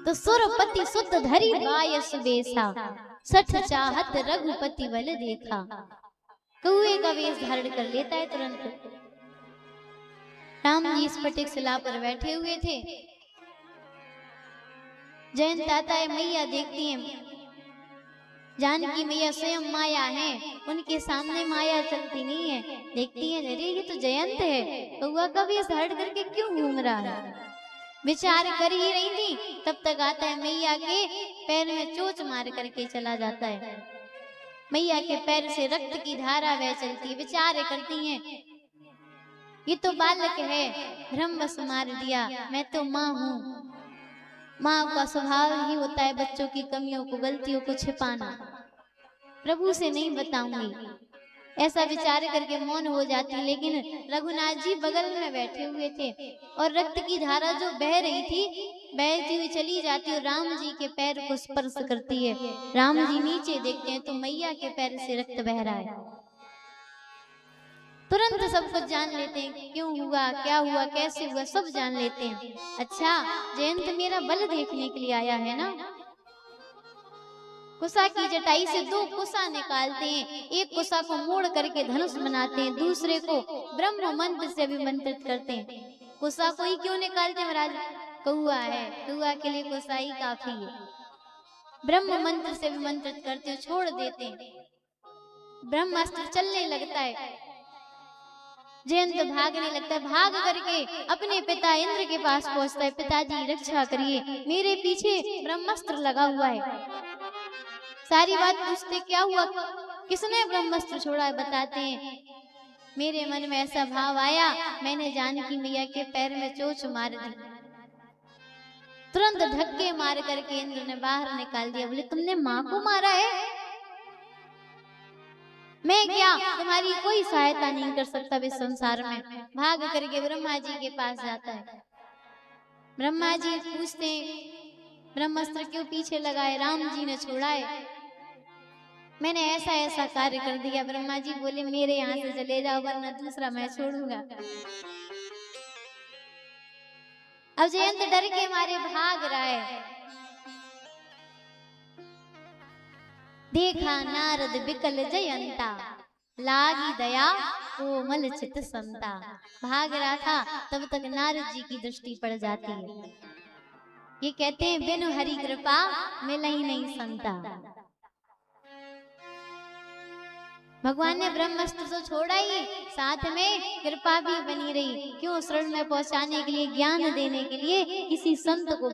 तो सुरपति सुत धरी बायस बेसा, सठ चाहत रघुपति बल देखा। कौए का वेश धारण कर लेता है तुरंत। राम जी स्फटिक शिला पर बैठे हुए थे। जयंत आता है, मैया देखती है, जानकी मैया स्वयं माया है, उनके सामने माया चलती नहीं है। देखती है, अरे ये तो जयंत है, कौआ का वेश धारण करके क्यों घूम रहा है। विचार कर ही रही थी, तब तक आता है, मैया के पैर में चोट मार करके चला जाता है। मैया के पैर से रक्त की धारा बह चलती है। विचार करती हैं, ये तो बालक है, भ्रमवश मार दिया, मैं तो माँ हूँ। माँ का स्वभाव ही होता है बच्चों की कमियों को, गलतियों को छिपाना। प्रभु से नहीं बताऊंगी, ऐसा विचार करके मौन हो जाती। लेकिन रघुनाथ जी बगल में बैठे हुए थे और रक्त की धारा जो बह रही थी, बहती हुई चली जाती और राम जी के पैर को स्पर्श करती है। राम जी नीचे देखते हैं तो मैया के पैर से रक्त बह रहा है। तुरंत सब कुछ जान लेते हैं, क्यों हुआ, क्या हुआ, कैसे हुआ, सब जान लेते हैं। अच्छा, जयंत मेरा बल देखने के लिए आया है ना। कुसा की जटाई से दो कुसा निकालते हैं, एक कुसा को मोड़ करके धनुष बनाते हैं, दूसरे को ब्रह्म मंत्र से अभिमंत्रित करते हैं। कुसा को ही क्यों निकालते महाराज, कौआ है, कौआ के लिए कुसा ही काफी है। ब्रह्म मंत्र से अभिमंत्रित करते हैं, छोड़ देते हैं, ब्रह्मास्त्र चलने लगता है। जयंत भागने लगता है, भाग करके अपने पिता इंद्र के पास पहुंचता है। पिताजी रक्षा करिए, मेरे पीछे ब्रह्मास्त्र लगा हुआ है। सारी बात पूछते, क्या हुआ, किसने ब्रह्मास्त्र छोड़ा है, बताते हैं। मेरे मन में ऐसा भाव आया, मैंने जानकी मैया के पैर में चोट मार दी। तुरंत धक्के मार करके इंद्र ने बाहर निकाल दिया। बोले, तुमने माँ को मारा है, मैं क्या, तुम्हारी कोई सहायता नहीं कर सकता इस संसार में। भाग करके ब्रह्मा जी के पास जाता है। ब्रह्मा जी पूछते हैं, ब्रह्मास्त्र क्यों पीछे लगाए, राम जी ने छोड़ा है, मैंने ऐसा ऐसा कार्य कर दिया। ब्रह्मा जी बोले, मेरे यहाँ से चले जाओ, वरना दूसरा मैं छोड़ूंगा। अब जयंत डर के मारे भाग रहा है। देखा नारद बिकल जयंता, लागी दया कोमल चित संता। भाग रहा था, तब तक नारद जी की दृष्टि पड़ जाती है। ये कहते हैं, बिनु हरि कृपा मिल ही नहीं संता। भगवान ने ब्रह्मास्त्र तो छोड़ा ही, साथ में कृपा भी बनी रही। क्यों, शरण में पहुंचाने के लिए, ज्ञान देने के लिए, किसी संत को